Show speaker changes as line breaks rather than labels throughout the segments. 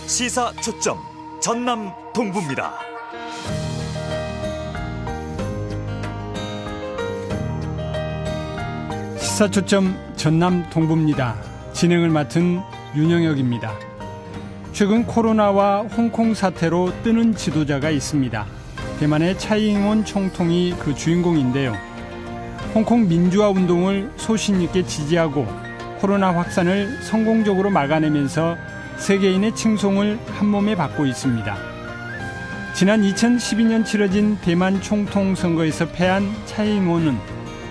시사 초점 전남 동부입니다.
시사 초점 전남 동부입니다. 진행을 맡은 윤영혁입니다. 최근 코로나와 홍콩 사태로 뜨는 지도자가 있습니다. 대만의 차이잉원 총통이 그 주인공인데요. 홍콩 민주화 운동을 소신 있게 지지하고 코로나 확산을 성공적으로 막아내면서 세계인의 칭송을 한몸에 받고 있습니다. 지난 2012년 치러진 대만 총통 선거에서 패한 차이잉원은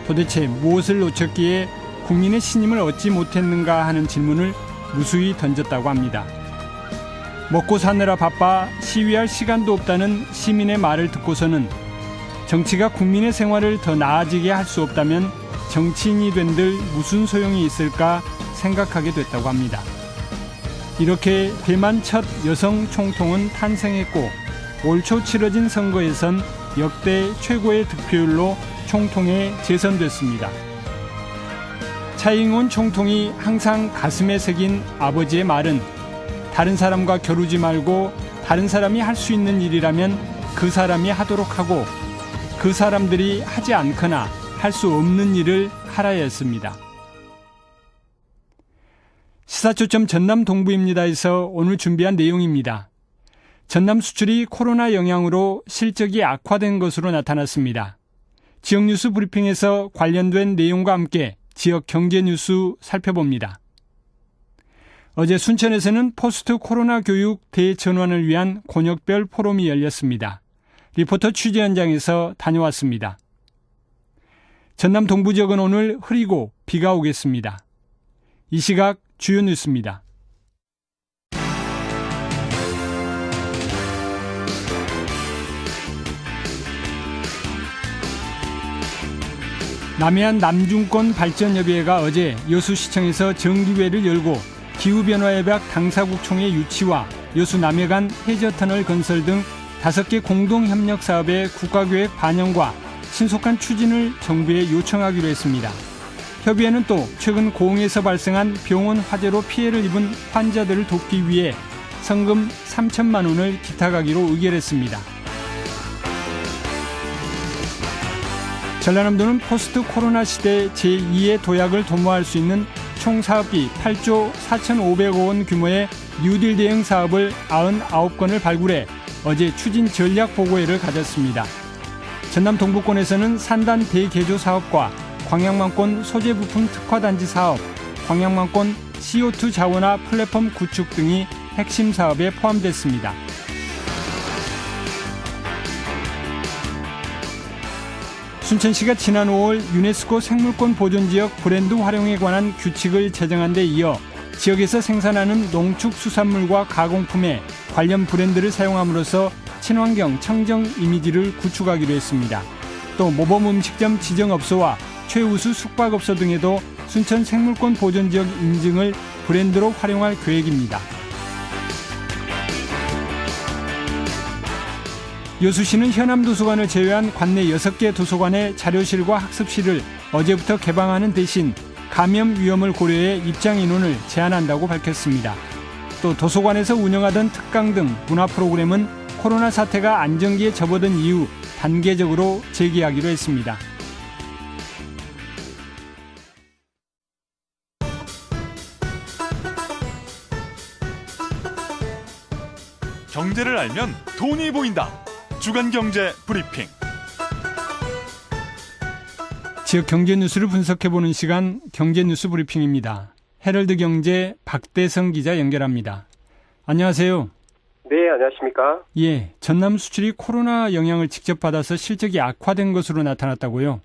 도대체 무엇을 놓쳤기에 국민의 신임을 얻지 못했는가 하는 질문을 무수히 던졌다고 합니다. 먹고 사느라 바빠 시위할 시간도 없다는 시민의 말을 듣고서는 정치가 국민의 생활을 더 나아지게 할 수 없다면 정치인이 된들 무슨 소용이 있을까 생각하게 됐다고 합니다. 이렇게 대만 첫 여성 총통은 탄생했고 올 초 치러진 선거에선 역대 최고의 득표율로 총통에 재선됐습니다. 차이잉원 총통이 항상 가슴에 새긴 아버지의 말은 다른 사람과 겨루지 말고 다른 사람이 할 수 있는 일이라면 그 사람이 하도록 하고 그 사람들이 하지 않거나 할 수 없는 일을 하라였습니다. 시사초점 전남 동부입니다에서 오늘 준비한 내용입니다. 전남 수출이 코로나 영향으로 실적이 악화된 것으로 나타났습니다. 지역 뉴스 브리핑에서 관련된 내용과 함께 지역 경제 뉴스 살펴봅니다. 어제 순천에서는 포스트 코로나 교육 대전환을 위한 권역별 포럼이 열렸습니다. 리포터 취재 현장에서 다녀왔습니다. 전남 동부 지역은 오늘 흐리고 비가 오겠습니다. 이 시각 주요 뉴스입니다. 남해안 남중권 발전협의회가 어제 여수시청에서 정기회를 열고 기후변화협약 당사국총회 유치와 여수 남해 간 해저터널 건설 등 5개 공동협력사업의 국가계획 반영과 신속한 추진을 정부에 요청하기로 했습니다. 협의회는 또 최근 고흥에서 발생한 병원 화재로 피해를 입은 환자들을 돕기 위해 성금 3천만 원을 기탁하기로 의결했습니다. 전라남도는 포스트 코로나 시대 제2의 도약을 도모할 수 있는 총 사업비 8조 4,500억 원 규모의 뉴딜 대응 사업을 99건을 발굴해 어제 추진 전략 보고회를 가졌습니다. 전남 동부권에서는 산단 대개조 사업과 광양만권 소재 부품 특화 단지 사업, 광양만권 CO2 자원화 플랫폼 구축 등이 핵심 사업에 포함됐습니다. 순천시가 지난 5월 유네스코 생물권 보존지역 브랜드 활용에 관한 규칙을 제정한 데 이어 지역에서 생산하는 농축수산물과 가공품에 관련 브랜드를 사용함으로써 친환경 청정 이미지를 구축하기로 했습니다. 또 모범음식점 지정업소와 최우수 숙박업소 등에도 순천 생물권 보존지역 인증을 브랜드로 활용할 계획입니다. 여수시는 현암도서관을 제외한 관내 6개 도서관의 자료실과 학습실을 어제부터 개방하는 대신 감염 위험을 고려해 입장 인원을 제한한다고 밝혔습니다. 또 도서관에서 운영하던 특강 등 문화 프로그램은 코로나 사태가 안정기에 접어든 이후 단계적으로 재개하기로 했습니다.
경제를 알면 돈이 보인다. 주간경제 브리핑.
지역 경제 뉴스를 분석해보는 시간 경제뉴스 브리핑입니다. 헤럴드 경제 박대성 기자 연결합니다. 안녕하세요.
네, 안녕하십니까?
예, 전남 수출이 코로나 영향을 직접 받아서 실적이 악화된 것으로 나타났다고요?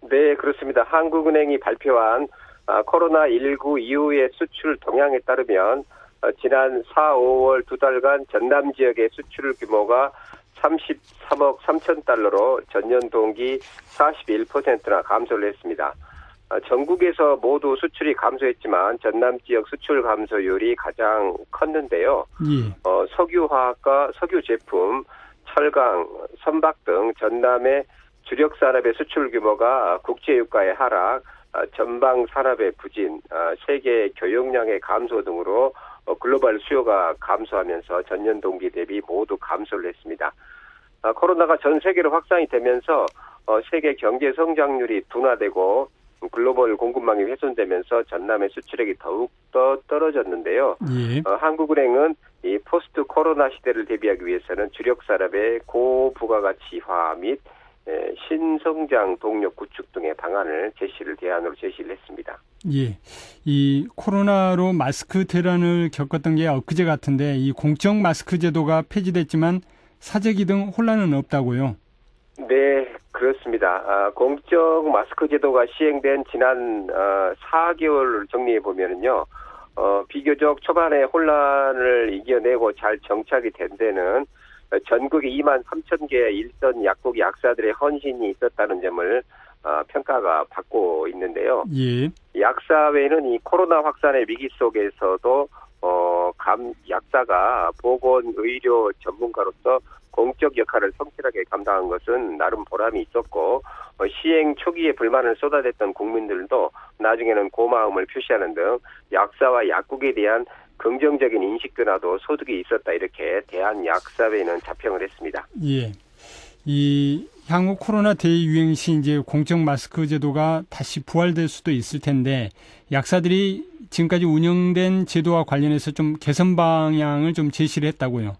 네, 그렇습니다. 한국은행이 발표한 코로나19 이후의 수출 동향에 따르면 지난 4, 5월 두 달간 전남 지역의 수출 규모가 33억 3천 달러로 전년 동기 41%나 감소를 했습니다. 전국에서 모두 수출이 감소했지만 전남 지역 수출 감소율이 가장 컸는데요.
예.
석유화학과 석유 제품, 철강, 선박 등 전남의 주력 산업의 수출 규모가 국제유가의 하락, 전방 산업의 부진, 세계 교역량의 감소 등으로 글로벌 수요가 감소하면서 전년 동기 대비 모두 감소를 했습니다. 코로나가 전 세계로 확산이 되면서 세계 경제 성장률이 둔화되고 글로벌 공급망이 훼손되면서 전남의 수출액이 더욱더 떨어졌는데요.
예.
한국은행은 이 포스트 코로나 시대를 대비하기 위해서는 주력 산업의 고부가가치화 및 신성장 동력 구축 등의 방안을 대안으로 제시를 했습니다.
예. 이 코로나로 마스크 대란을 겪었던 게 엊그제 같은데 이 공적 마스크 제도가 폐지됐지만 사재기 등 혼란은 없다고요?
네, 그렇습니다. 공적 마스크 제도가 시행된 지난 4개월을 정리해 보면은요, 비교적 초반에 혼란을 이겨내고 잘 정착이 된 데는 전국에 2만 3천 개의 일선 약국 약사들의 헌신이 있었다는 점을 평가가 받고 있는데요.
예.
약사회는 이 코로나 확산의 위기 속에서도 약사가 보건의료 전문가로서 공적 역할을 성실하게 감당한 것은 나름 보람이 있었고 시행 초기에 불만을 쏟아냈던 국민들도 나중에는 고마움을 표시하는 등 약사와 약국에 대한 긍정적인 인식 변화도 소득이 있었다 이렇게 대한약사회는 자평을 했습니다.
예. 이 향후 코로나 대유행 시 이제 공적 마스크 제도가 다시 부활될 수도 있을 텐데 약사들이 지금까지 운영된 제도와 관련해서 좀 개선 방향을 좀 제시를 했다고요.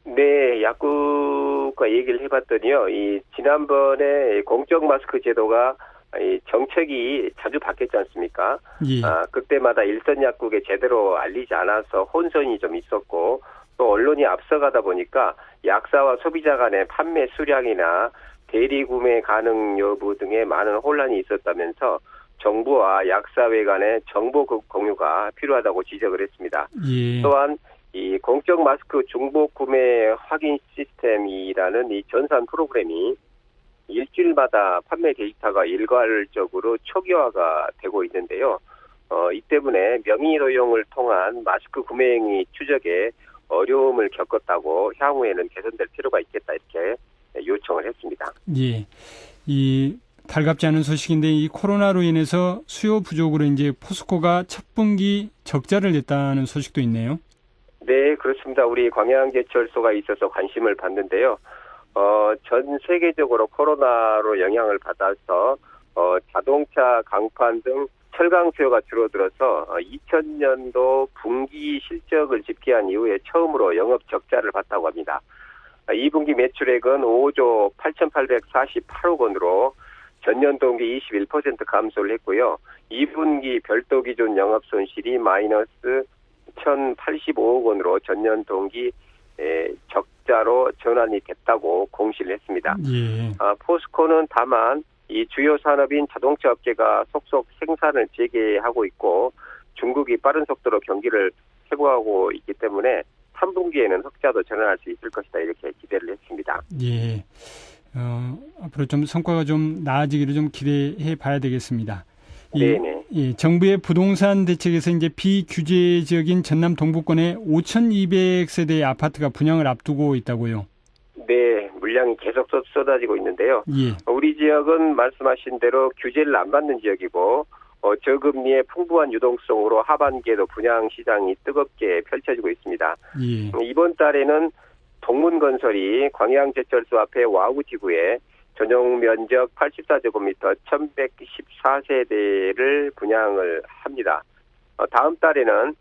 네, 약국과 얘기를 해봤더니요. 이 지난번에 공적 마스크 제도가 이 정책이 자주 바뀌었지 않습니까?
예.
그때마다 일선 약국에 제대로 알리지 않아서 혼선이 좀 있었고 또 언론이 앞서가다 보니까 약사와 소비자 간의 판매 수량이나 대리 구매 가능 여부 등의 많은 혼란이 있었다면서 정부와 약사회 간의 정보 공유가 필요하다고 지적을 했습니다.
예.
또한 이 공적 마스크 중복 구매 확인 시스템이라는 이 전산 프로그램이 일주일마다 판매 데이터가 일괄적으로 초기화가 되고 있는데요. 이 때문에 명의 도용을 통한 마스크 구매 행위 추적에 어려움을 겪었다고 향후에는 개선될 필요가 있겠다 이렇게 요청을 했습니다.
예. 이 달갑지 않은 소식인데 이 코로나로 인해서 수요 부족으로 이제 포스코가 첫 분기 적자를 냈다는 소식도 있네요.
네, 그렇습니다. 우리 광양제철소가 있어서 관심을 받는데요. 전 세계적으로 코로나로 영향을 받아서 자동차, 강판 등 철강 수요가 줄어들어서 2000년도 분기 실적을 집계한 이후에 처음으로 영업 적자를 봤다고 합니다. 2분기 매출액은 5조 8,848억 원으로 전년 동기 21% 감소를 했고요. 2분기 별도 기준 영업 손실이 마이너스 1,085억 원으로 전년 동기 적자로 전환이 됐다고 공시를 했습니다.
예.
포스코는 다만 이 주요 산업인 자동차 업계가 속속 생산을 재개하고 있고 중국이 빠른 속도로 경기를 회복하고 있기 때문에 3분기에는 흑자도 전환할 수 있을 것이다 이렇게 기대를 했습니다.
예. 앞으로 좀 성과가 좀 나아지기를 좀 기대해 봐야 되겠습니다.
네네.
예, 정부의 부동산 대책에서 이제 비규제 지역인 전남 동부권에 5,200세대의 아파트가 분양을 앞두고 있다고요.
네, 물량이 계속 쏟아지고 있는데요.
예.
우리 지역은 말씀하신 대로 규제를 안 받는 지역이고 저금리의 풍부한 유동성으로 하반기에도 분양 시장이 뜨겁게 펼쳐지고 있습니다.
예.
이번 달에는 동문건설이 광양제철소 앞에 와우지구에 전용 면적 84제곱미터 1,114세대를 분양을 합니다. 다음 달에는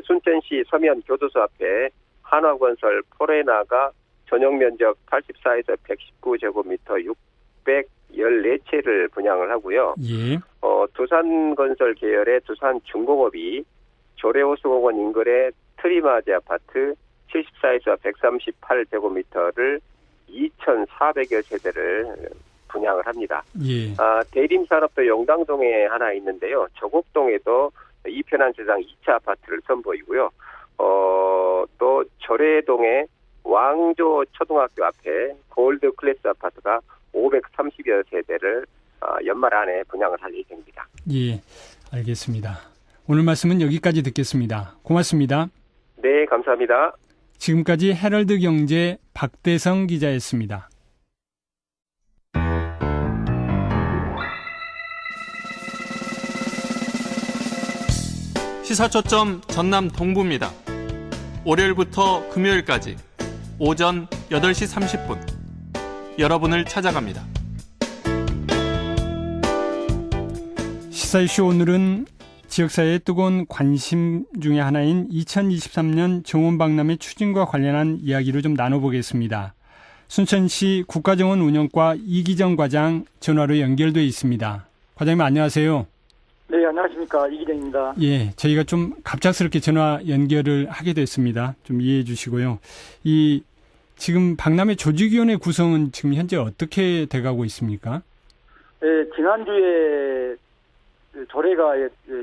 순천시 서면 교도소 앞에 한화건설 포레나가 전용 면적 84에서 119제곱미터 614채를 분양을 하고요.
예.
두산건설 계열의 두산중공업이 조례호수공원 인근의 트리마지 아파트 74에서 138제곱미터를 2,400여 세대를 분양을 합니다.
예.
대림산업도 용당동에 하나 있는데요. 저곡동에도 이편한 세상 2차 아파트를 선보이고요. 또 조례동의 왕조 초등학교 앞에 골드 클래스 아파트가 530여 세대를 연말 안에 분양을 할 예정입니다.
예, 알겠습니다. 오늘 말씀은 여기까지 듣겠습니다. 고맙습니다.
네, 감사합니다.
지금까지 헤럴드 경제 박대성 기자였습니다.
시사초점 전남 동부입니다. 월요일부터 금요일까지 오전 8시 30분 여러분을 찾아갑니다.
시사 이슈 오늘은 지역사회의 뜨거운 관심 중에 하나인 2023년 정원박람회 추진과 관련한 이야기를 좀 나눠보겠습니다. 순천시 국가정원 운영과 이기정 과장 전화로 연결돼 있습니다. 과장님 안녕하세요.
네, 안녕하십니까. 이기정입니다.
예, 저희가 좀 갑작스럽게 전화 연결을 하게 됐습니다. 좀 이해해 주시고요. 지금 박람회 조직위원회 구성은 지금 현재 어떻게 돼가고 있습니까?
네, 지난주에 조례가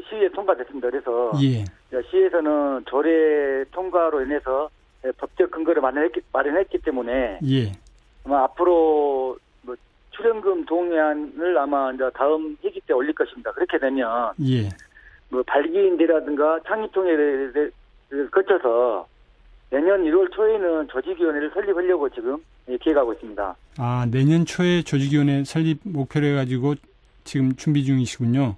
시의회 통과됐습니다. 그래서
예.
시에서는 조례 통과로 인해서 법적 근거를 마련했기 때문에
예.
아마 앞으로 출연금 동의안을 아마 이제 다음 회기 때 올릴 것입니다. 그렇게 되면
예.
발기인대라든가 창립통회를 거쳐서 내년 1월 초에는 조직위원회를 설립하려고 지금 기획하고 있습니다.
아, 내년 초에 조직위원회 설립 목표로 해가지고 지금 준비 중이시군요.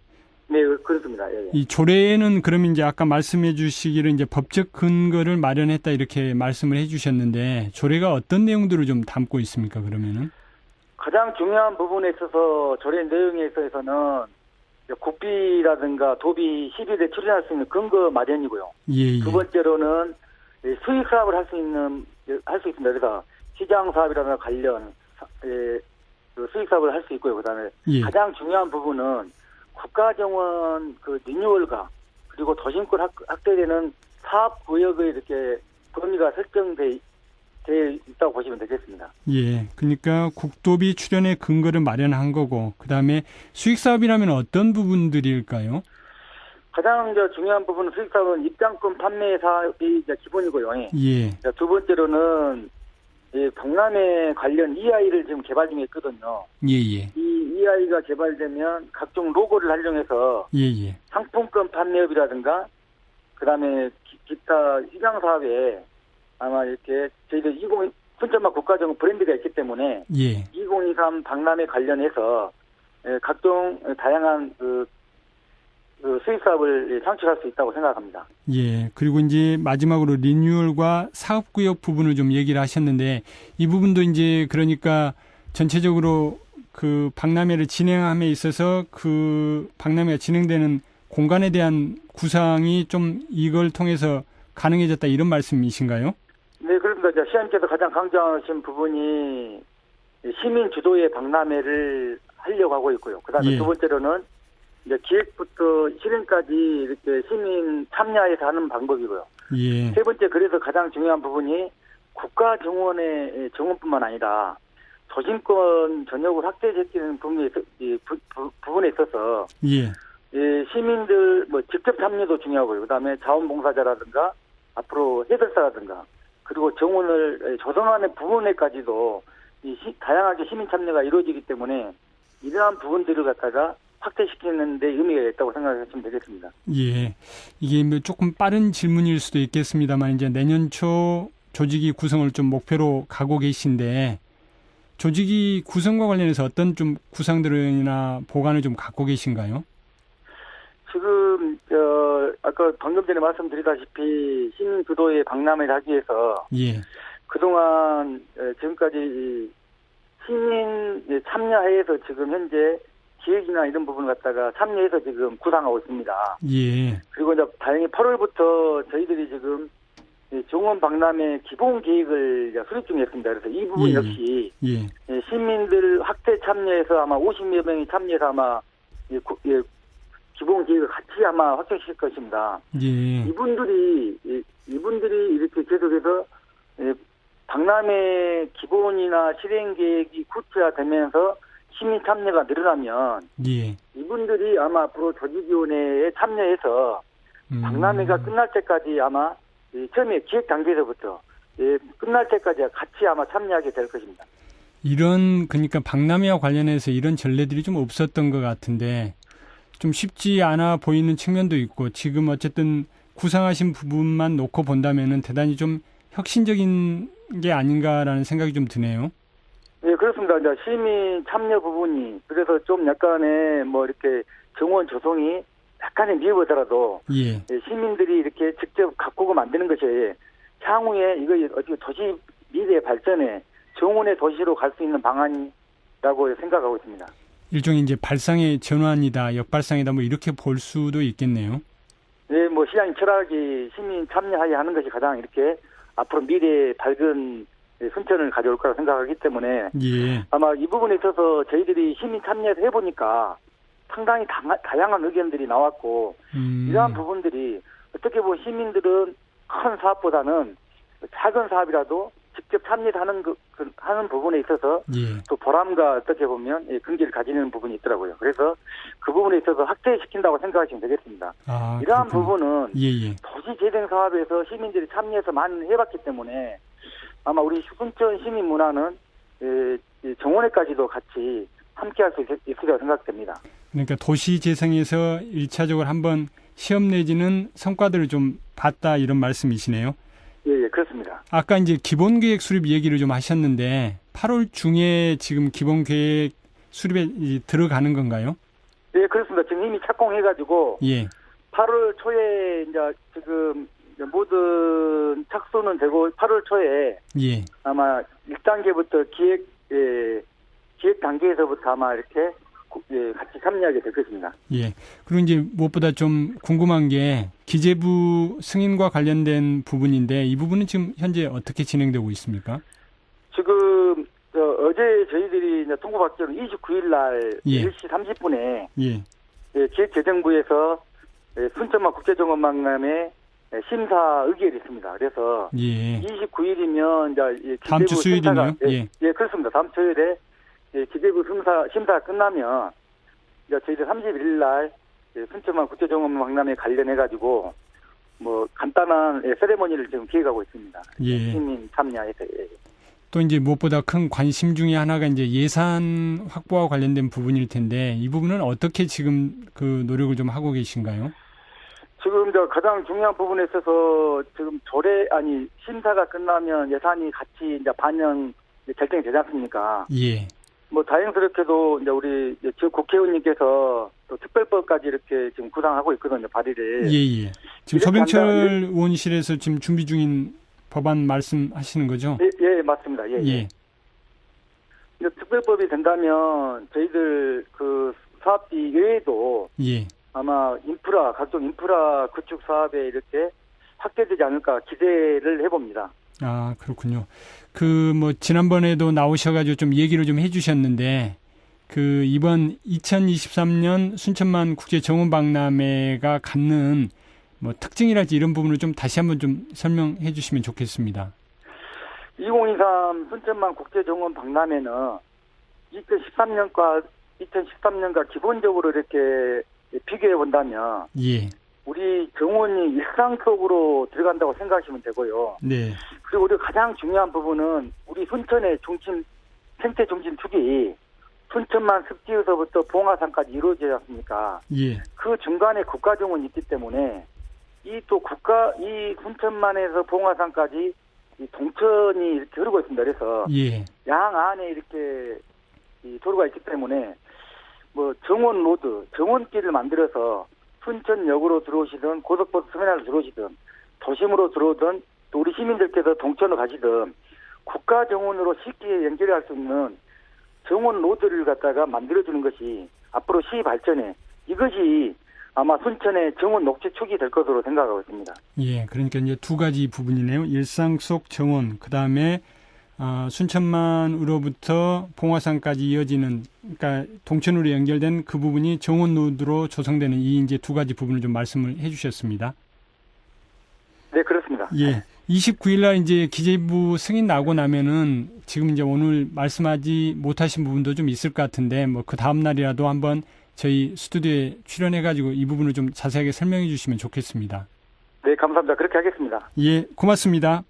네, 그렇습니다. 예.
이 조례에는 그러면 이제 아까 말씀해 주시기를 이제 법적 근거를 마련했다 이렇게 말씀을 해 주셨는데 조례가 어떤 내용들을 좀 담고 있습니까, 그러면은?
가장 중요한 부분에 있어서 조례 내용에 있어서는 국비라든가 도비 시비에 출연할 수 있는 근거 마련이고요.
예.
두 번째로는 수익 사업을 할 수 있습니다. 그래서 시장 사업이라든가 관련 수익 사업을 할 수 있고요. 그다음에
예.
가장 중요한 부분은 국가정원 리뉴얼과 그리고 도심권 확대되는 사업 구역의 이렇게 범위가 설정돼 있다고 보시면 되겠습니다.
예. 그러니까 국도비 출연의 근거를 마련한 거고, 그 다음에 수익 사업이라면 어떤 부분들일까요?
가장 중요한 부분은 수익 사업은 입장권 판매 사업이 기본이고요.
예.
두 번째로는 박람회 관련 EI를 지금 개발 중에 있거든요.
예예.
이 EI가 개발되면 각종 로고를 활용해서
예예.
상품권 판매업이라든가 그다음에 기타 시장 사업에 아마 이렇게 저희들 순천막 국가정원 브랜드가 있기 때문에
예.
2023 박람회 관련해서 각종 다양한 수익 사업을 창출할 수 있다고 생각합니다.
예. 그리고 이제 마지막으로 리뉴얼과 사업구역 부분을 좀 얘기를 하셨는데 이 부분도 이제 그러니까 전체적으로 그 박람회를 진행함에 있어서 그 박람회가 진행되는 공간에 대한 구상이 좀 이걸 통해서 가능해졌다 이런 말씀이신가요?
네, 그렇습니다. 시장님께서 가장 강조하신 부분이 시민 주도의 박람회를 하려고 하고 있고요. 그다음에
예.
두 번째로는 이제 기획부터 실행까지 이렇게 시민 참여해서 하는 방법이고요.
예.
세 번째, 그래서 가장 중요한 부분이 국가 정원의 정원뿐만 아니라 도심권 전역을 확대시키는 부분에 있어서
예.
시민들 직접 참여도 중요하고요. 그다음에 자원봉사자라든가 앞으로 해설사라든가 그리고 정원을 조성하는 부분에까지도 다양하게 시민 참여가 이루어지기 때문에 이러한 부분들을 갖다가 확대시키는 데 의미가 있다고 생각하시면 되겠습니다.
예. 이게 뭐 조금 빠른 질문일 수도 있겠습니다만 이제 내년 초 조직위 구성을 좀 목표로 가고 계신데 조직위 구성과 관련해서 어떤 좀 구상들이나 보관을 좀 갖고 계신가요?
지금 아까 방금 전에 말씀드리다시피 시민 주도의 박람회를 하기 위해서
예.
그동안 지금까지 시민 참여해서 지금 현재 기획이나 이런 부분을 갖다가 참여해서 지금 구상하고 있습니다.
예.
그리고 이제 다행히 8월부터 저희들이 지금 정원 박람회 기본 계획을 수립 중에 있습니다. 그래서 이 부분 역시
예.
시민들 확대 참여해서 아마 50여 명이 참여해서 아마 기본 계획을 같이 아마 확정시킬 것입니다.
예.
이분들이 이렇게 계속해서 박람회 기본이나 실행 계획이 구체화되면서 시민 참여가 늘어나면
예.
이분들이 아마 앞으로 조직위원회에 참여해서 박람회가 끝날 때까지 아마 처음에 기획 단계에서부터 끝날 때까지 같이 아마 참여하게 될 것입니다.
그러니까 박람회와 관련해서 이런 전례들이 좀 없었던 것 같은데 좀 쉽지 않아 보이는 측면도 있고 지금 어쨌든 구상하신 부분만 놓고 본다면은 대단히 좀 혁신적인 게 아닌가라는 생각이 좀 드네요.
네, 그렇습니다. 이제 시민 참여 부분이 그래서 좀 약간의 이렇게 정원 조성이 약간의 미흡하더라도
예.
시민들이 이렇게 직접 가꾸고 만드는 것이 향후에 이거 어떻게 도시 미래 발전에 정원의 도시로 갈 수 있는 방안이라고 생각하고 있습니다.
일종의 이제 발상의 전환이다, 역발상이다, 뭐 이렇게 볼 수도 있겠네요.
네, 뭐 시장 철학이 시민 참여하게 하는 것이 가장 이렇게 앞으로 미래의 밝은 순천을 가져올 거라고 생각하기 때문에
예.
아마 이 부분에 있어서 저희들이 시민 참여해서 해보니까 상당히 다양한 의견들이 나왔고 이러한 부분들이 어떻게 보면 시민들은 큰 사업보다는 작은 사업이라도 직접 참여하는 하는 부분에 있어서
예.
또 보람과 어떻게 보면 긍지를 가지는 부분이 있더라고요. 그래서 그 부분에 있어서 확대시킨다고 생각하시면 되겠습니다.
아,
이러한
그렇군요.
부분은
예.
도시재생 사업에서 시민들이 참여해서 많이 해봤기 때문에 아마 우리 순천 시민 문화는 정원에까지도 같이 함께할 수 있을 거라고 생각됩니다.
그러니까 도시 재생에서 1차적으로 한번 시험 내지는 성과들을 좀 봤다 이런 말씀이시네요.
예, 그렇습니다.
아까 이제 기본계획 수립 얘기를 좀 하셨는데 8월 중에 지금 기본계획 수립에 들어가는 건가요?
예, 그렇습니다. 지금 이미 착공해가지고
예.
8월 초에 이제 지금 모든 착수는 되고 8월 초에
예.
아마 1단계부터 기획 단계에서부터 아마 이렇게 같이 참여하게 될 것입니다.
예. 그리고 이제 무엇보다 좀 궁금한 게 기재부 승인과 관련된 부분인데 이 부분은 지금 현재 어떻게 진행되고 있습니까?
지금 어제 저희들이 이제 통보받기로 29일 날
예.
10시 30분에
예.
기획재정부에서 순천만 국제정원박람회 심사 의결이 있습니다. 그래서
예.
29일이면 이제
다음 주 수요일이네요.
예, 그렇습니다. 다음 주일에 기재부 심사 끝나면 이제 저희들 31일 날 순천만 국제정원박람회 관련해 가지고 뭐 간단한 세레머니를 지금 기획하고 있습니다.
예.
시민 참여해서. 예.
또 이제 무엇보다 큰 관심 중에 하나가 이제 예산 확보와 관련된 부분일 텐데 이 부분은 어떻게 지금 그 노력을 좀 하고 계신가요?
지금 가장 중요한 부분에 있어서 지금 심사가 끝나면 예산이 같이 이제 결정이 되지 않습니까?
예.
뭐 다행스럽게도 이제 우리 지역 국회의원님께서 또 특별법까지 이렇게 지금 구상하고 있거든요, 발의를.
예. 지금 서병철 의원실에서 지금 준비 중인 법안 말씀하시는 거죠?
예, 맞습니다. 예. 이제 특별법이 된다면 저희들 그 사업비 외에도
예.
아마 각종 인프라 구축 사업에 이렇게 확대되지 않을까 기대를 해봅니다.
아, 그렇군요. 뭐 지난번에도 나오셔가지고 좀 얘기를 좀 해주셨는데 이번 2023년 순천만 국제정원박람회가 갖는 뭐 특징이랄지 이런 부분을 좀 다시 한번 좀 설명해 주시면 좋겠습니다.
2023 순천만 국제정원박람회는 2013년과 기본적으로 이렇게 비교해 본다면
예.
우리 정원이 일상 속으로 들어간다고 생각하시면 되고요.
네.
그리고 우리가 가장 중요한 부분은 우리 순천의 생태 중심 축이 순천만 습지에서부터 봉화산까지 이루어지지 않습니까?
예.
그 중간에 국가정원이 있기 때문에 이 순천만에서 봉화산까지 이 동천이 이렇게 흐르고 있습니다. 그래서
예.
양 안에 이렇게 이 도로가 있기 때문에 뭐 정원 로드, 정원길을 만들어서 순천역으로 들어오시든 고속버스 터미널로 들어오시든 도심으로 들어오든 또 우리 시민들께서 동천으로 가시든 국가정원으로 쉽게 연결할 수 있는 정원 로드를 갖다가 만들어주는 것이 앞으로 시 발전에 이것이 아마 순천의 정원 녹지 축이 될 것으로 생각하고 있습니다.
예, 그러니까 이제 두 가지 부분이네요. 일상 속 정원, 그 다음에 순천만으로부터 봉화산까지 이어지는, 그러니까 동천으로 연결된 그 부분이 정원 노드로 조성되는 이 이제 두 가지 부분을 좀 말씀을 해주셨습니다.
네, 그렇습니다.
예. 29일날 이제 기재부 승인 나고 나면은 지금 이제 오늘 말씀하지 못하신 부분도 좀 있을 것 같은데 뭐 그 다음 날이라도 한번 저희 스튜디오에 출연해가지고 이 부분을 좀 자세하게 설명해 주시면 좋겠습니다.
네, 감사합니다. 그렇게 하겠습니다.
예, 고맙습니다.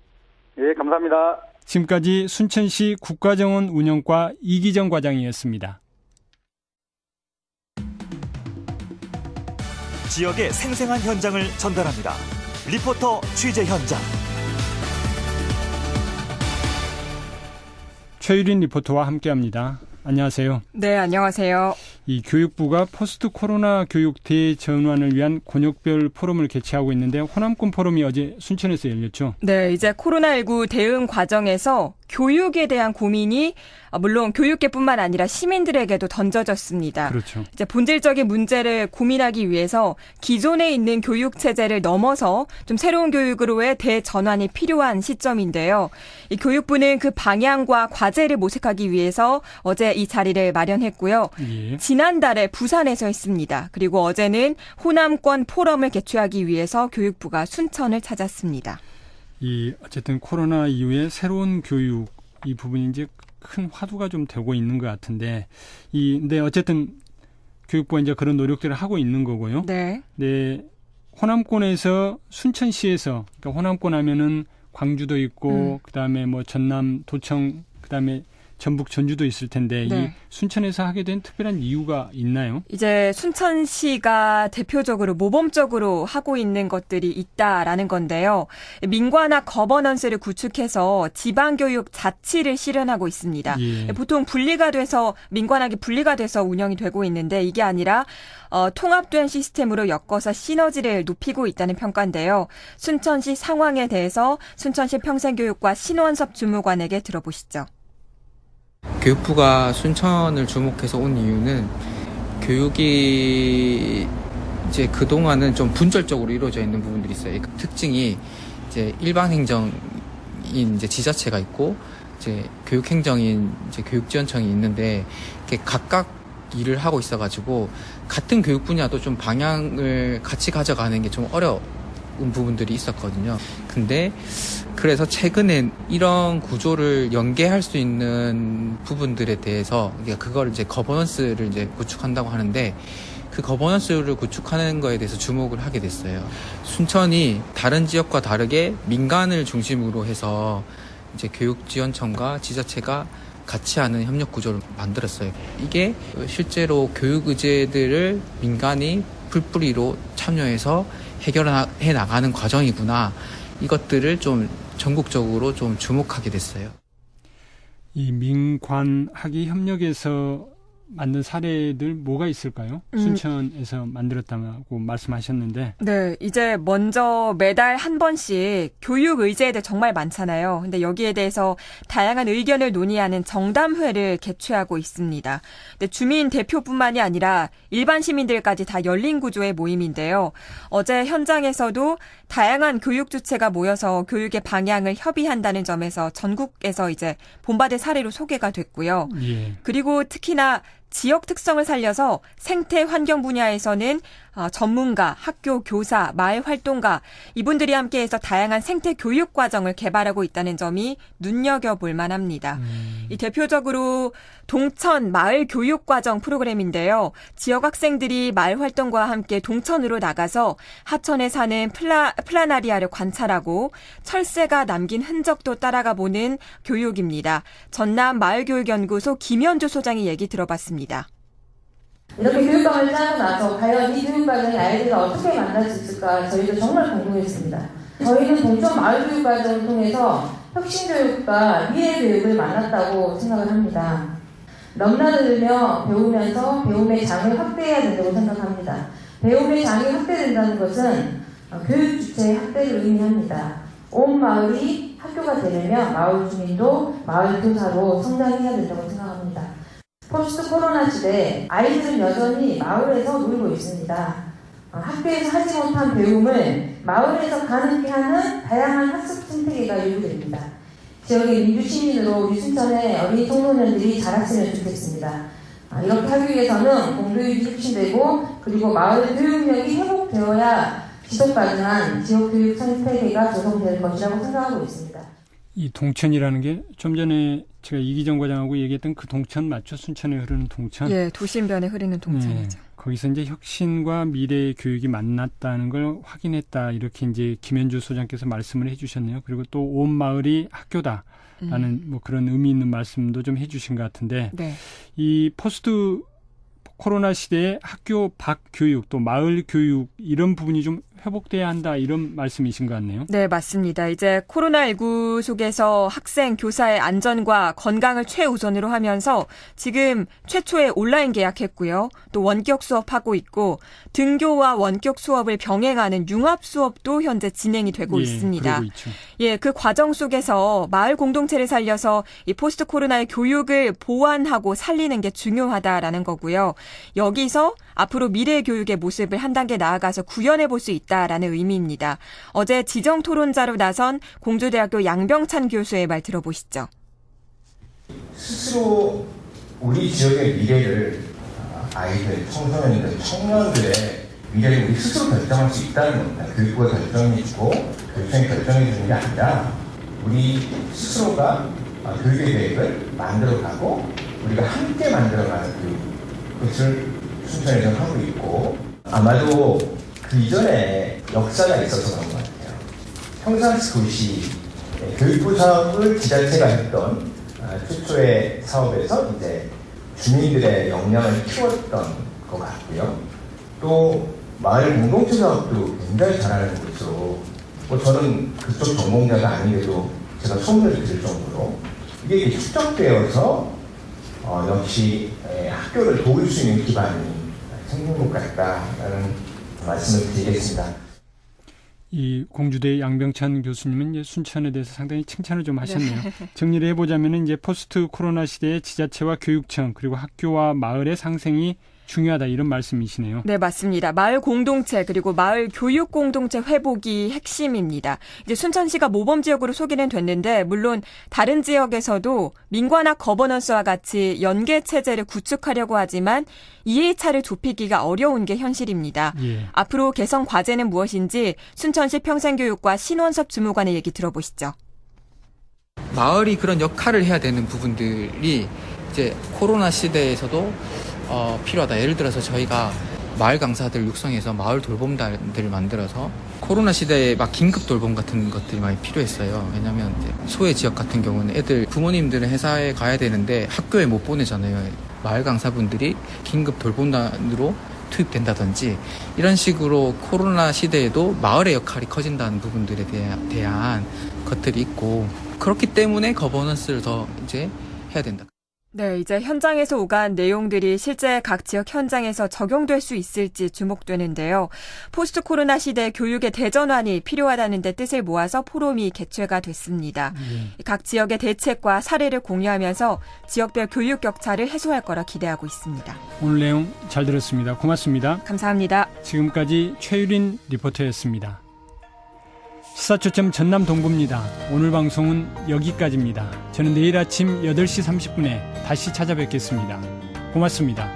예, 감사합니다.
지금까지 순천시 국가정원 운영과 이기정 과장이었습니다.
지역의 생생한 현장을 전달합니다. 리포터 취재 현장.
최유린 리포터와 함께합니다. 안녕하세요.
네, 안녕하세요.
이 교육부가 포스트 코로나 교육 대전환을 위한 권역별 포럼을 개최하고 있는데 호남권 포럼이 어제 순천에서 열렸죠.
네, 이제 코로나19 대응 과정에서 교육에 대한 고민이 물론 교육계뿐만 아니라 시민들에게도 던져졌습니다.
그렇죠.
이제 본질적인 문제를 고민하기 위해서 기존에 있는 교육 체제를 넘어서 좀 새로운 교육으로의 대전환이 필요한 시점인데요. 이 교육부는 그 방향과 과제를 모색하기 위해서 어제 이 자리를 마련했고요.
예.
지난달에 부산에서 했습니다. 그리고 어제는 호남권 포럼을 개최하기 위해서 교육부가 순천을 찾았습니다.
이 어쨌든 코로나 이후에 새로운 교육 이 부분이 이제 큰 화두가 좀 되고 있는 것 같은데 근데 어쨌든 교육부가 이제 그런 노력들을 하고 있는 거고요.
네.
네. 호남권에서 순천시에서 그러니까 호남권 하면은 광주도 있고 그다음에 뭐 전남 도청 그다음에 전북 전주도 있을 텐데
네.
이 순천에서 하게 된 특별한 이유가 있나요?
이제 순천시가 대표적으로 모범적으로 하고 있는 것들이 있다라는 건데요. 민관학 거버넌스를 구축해서 지방교육 자치를 실현하고 있습니다.
예.
보통 민관학이 분리가 돼서 운영이 되고 있는데 이게 아니라 통합된 시스템으로 엮어서 시너지를 높이고 있다는 평가인데요. 순천시 상황에 대해서 순천시 평생교육과 신원섭 주무관에게 들어보시죠.
교육부가 순천을 주목해서 온 이유는 교육이 이제 그동안은 좀 분절적으로 이루어져 있는 부분들이 있어요. 그 특징이 이제 일반 행정인 이제 지자체가 있고 이제 교육 행정인 이제 교육지원청이 있는데 이렇게 각각 일을 하고 있어가지고 같은 교육 분야도 좀 방향을 같이 가져가는 게 좀 어려운 부분들이 있었거든요. 근데 그래서 최근에 이런 구조를 연계할 수 있는 부분들에 대해서 그걸 이제 거버넌스를 이제 구축한다고 하는데 그 거버넌스를 구축하는 거에 대해서 주목을 하게 됐어요. 순천이 다른 지역과 다르게 민간을 중심으로 해서 이제 교육지원청과 지자체가 같이 하는 협력 구조를 만들었어요. 이게 실제로 교육 의제들을 민간이 풀뿌리로 참여해서 해결해 나가는 과정이구나. 이것들을 좀 전국적으로 좀 주목하게 됐어요.
이 민관학이 협력해서 만든 사례들 뭐가 있을까요? 순천에서 만들었다고 말씀하셨는데.
네, 이제 먼저 매달 한 번씩 교육 의제들 정말 많잖아요. 근데 여기에 대해서 다양한 의견을 논의하는 정담회를 개최하고 있습니다. 근데 주민 대표뿐만이 아니라 일반 시민들까지 다 열린 구조의 모임인데요. 어제 현장에서도 다양한 교육 주체가 모여서 교육의 방향을 협의한다는 점에서 전국에서 이제 본받을 사례로 소개가 됐고요.
예.
그리고 특히나 지역 특성을 살려서 생태 환경 분야에서는 전문가, 학교 교사, 마을 활동가 이분들이 함께해서 다양한 생태 교육 과정을 개발하고 있다는 점이 눈여겨볼 만합니다. 이 대표적으로 동천 마을 교육 과정 프로그램인데요. 지역 학생들이 마을 활동과 함께 동천으로 나가서 하천에 사는 플라나리아를 관찰하고 철새가 남긴 흔적도 따라가 보는 교육입니다. 전남 마을교육연구소 김현주 소장이 얘기 들어봤습니다.
이렇게 교육방을 짜고 나서 과연 이 교육과정이 아이들을 어떻게 만날 수 있을까 저희도 정말 궁금했습니다. 저희는 동천 마을교육과정을 통해서 혁신교육과 미래교육을 만났다고 생각을 합니다. 넘나들며 배우면서 배움의 장을 확대해야 된다고 생각합니다. 배움의 장이 확대된다는 것은 교육 주체의 확대를 의미합니다. 온 마을이 학교가 되려면 마을 주민도 마을 교사로 성장해야 된다고 생각합니다. 포스트 코로나 시대 아이들은 여전히 마을에서 놀고 있습니다. 학교에서 하지 못한 배움을 마을에서 가능케 하는 다양한 학습 생태계가 요구됩니다. 지역의 민주시민으로 우리 순천의 어린 청소년들이 자랐으면 좋겠습니다. 이렇게 하기 위해서는 공교육이 혁신되고 그리고 마을 교육력이 회복되어야 지속가능한 지역교육 생태계가 조성될 것이라고 생각하고 있습니다.
이 동천이라는 게 좀 전에 제가 이기정 과장하고 얘기했던 그 동천 맞죠? 순천에 흐르는 동천.
예, 도심변에 흐르는 동천이죠.
거기서 이제 혁신과 미래의 교육이 만났다는 걸 확인했다. 이렇게 이제 김현주 소장께서 말씀을 해주셨네요. 그리고 또 온 마을이 학교다라는 뭐 그런 의미 있는 말씀도 좀 해주신 것 같은데
네.
이 포스트 코로나 시대에 학교 밖 교육 또 마을 교육 이런 부분이 좀 회복돼야 한다 이런 말씀이신 것 같네요.
네, 맞습니다. 이제 코로나19 속에서 학생, 교사의 안전과 건강을 최우선으로 하면서 지금 최초의 온라인 개학했고요. 또 원격 수업하고 있고 등교와 원격 수업을 병행하는 융합 수업도 현재 진행이 되고 있습니다.
그러고 있죠.
예, 그 과정 속에서 마을 공동체를 살려서 이 포스트 코로나의 교육을 보완하고 살리는 게 중요하다라는 거고요. 여기서 앞으로 미래 교육의 모습을 한 단계 나아가서 구현해 볼 수 있다라는 의미입니다. 어제 지정 토론자로 나선 공주대학교 양병찬 교수의 말 들어보시죠.
스스로 우리 지역의 미래를 아이들, 청소년들, 청년들의 미래를 우리 스스로 결정할 수 있다는 겁니다. 교육부가 결정해주고 교육청이 결정해주는 게 아니라 우리 스스로가 교육의 계획을 만들어가고 우리가 함께 만들어가는 교육, 그것을 순천에서 하고 있고 아마도 그 이전에 역사가 있어서 그런 것 같아요. 평산스쿨시 교육부 사업을 지자체가 했던 최초의 사업에서 이제 주민들의 역량을 키웠던 것 같고요. 또 마을 공동체 사업도 굉장히 잘하는 곳으로 저는 그쪽 전공자가 아니래도 제가 소문을 들을 정도로 이게 축적되어서 역시 학교를 도울 수 있는 기반이 생긴 것 같다라는 말씀을 드리겠습니다.
이 공주대 양병찬 교수님은 이제 순천에 대해서 상당히 칭찬을 좀 하셨네요. 정리를 해보자면 이제 포스트 코로나 시대에 지자체와 교육청 그리고 학교와 마을의 상생이 중요하다 이런 말씀이시네요.
네, 맞습니다. 마을 공동체 그리고 마을 교육 공동체 회복이 핵심입니다. 이제 순천시가 모범 지역으로 소개는 됐는데 물론 다른 지역에서도 민관학 거버넌스와 같이 연계 체제를 구축하려고 하지만 이해의 차를 좁히기가 어려운 게 현실입니다.
예.
앞으로 개선 과제는 무엇인지 순천시 평생교육과 신원섭 주무관의 얘기 들어보시죠.
마을이 그런 역할을 해야 되는 부분들이 이제 코로나 시대에서도 필요하다. 예를 들어서 저희가 마을 강사들 육성해서 마을 돌봄단들을 만들어서 코로나 시대에 막 긴급 돌봄 같은 것들이 많이 필요했어요. 왜냐하면 이제 소외 지역 같은 경우는 애들 부모님들은 회사에 가야 되는데 학교에 못 보내잖아요. 마을 강사분들이 긴급 돌봄단으로 투입된다든지 이런 식으로 코로나 시대에도 마을의 역할이 커진다는 부분들에 대한 것들이 있고 그렇기 때문에 거버넌스를 더 이제 해야 된다.
네, 이제 현장에서 오간 내용들이 실제 각 지역 현장에서 적용될 수 있을지 주목되는데요. 포스트 코로나 시대 교육의 대전환이 필요하다는 데 뜻을 모아서 포럼이 개최가 됐습니다. 각 지역의 대책과 사례를 공유하면서 지역별 교육 격차를 해소할 거라 기대하고 있습니다.
오늘 내용 잘 들었습니다. 고맙습니다.
감사합니다.
지금까지 최유린 리포터였습니다. 시사초점 전남 동부입니다. 오늘 방송은 여기까지입니다. 저는 내일 아침 8시 30분에 다시 찾아뵙겠습니다. 고맙습니다.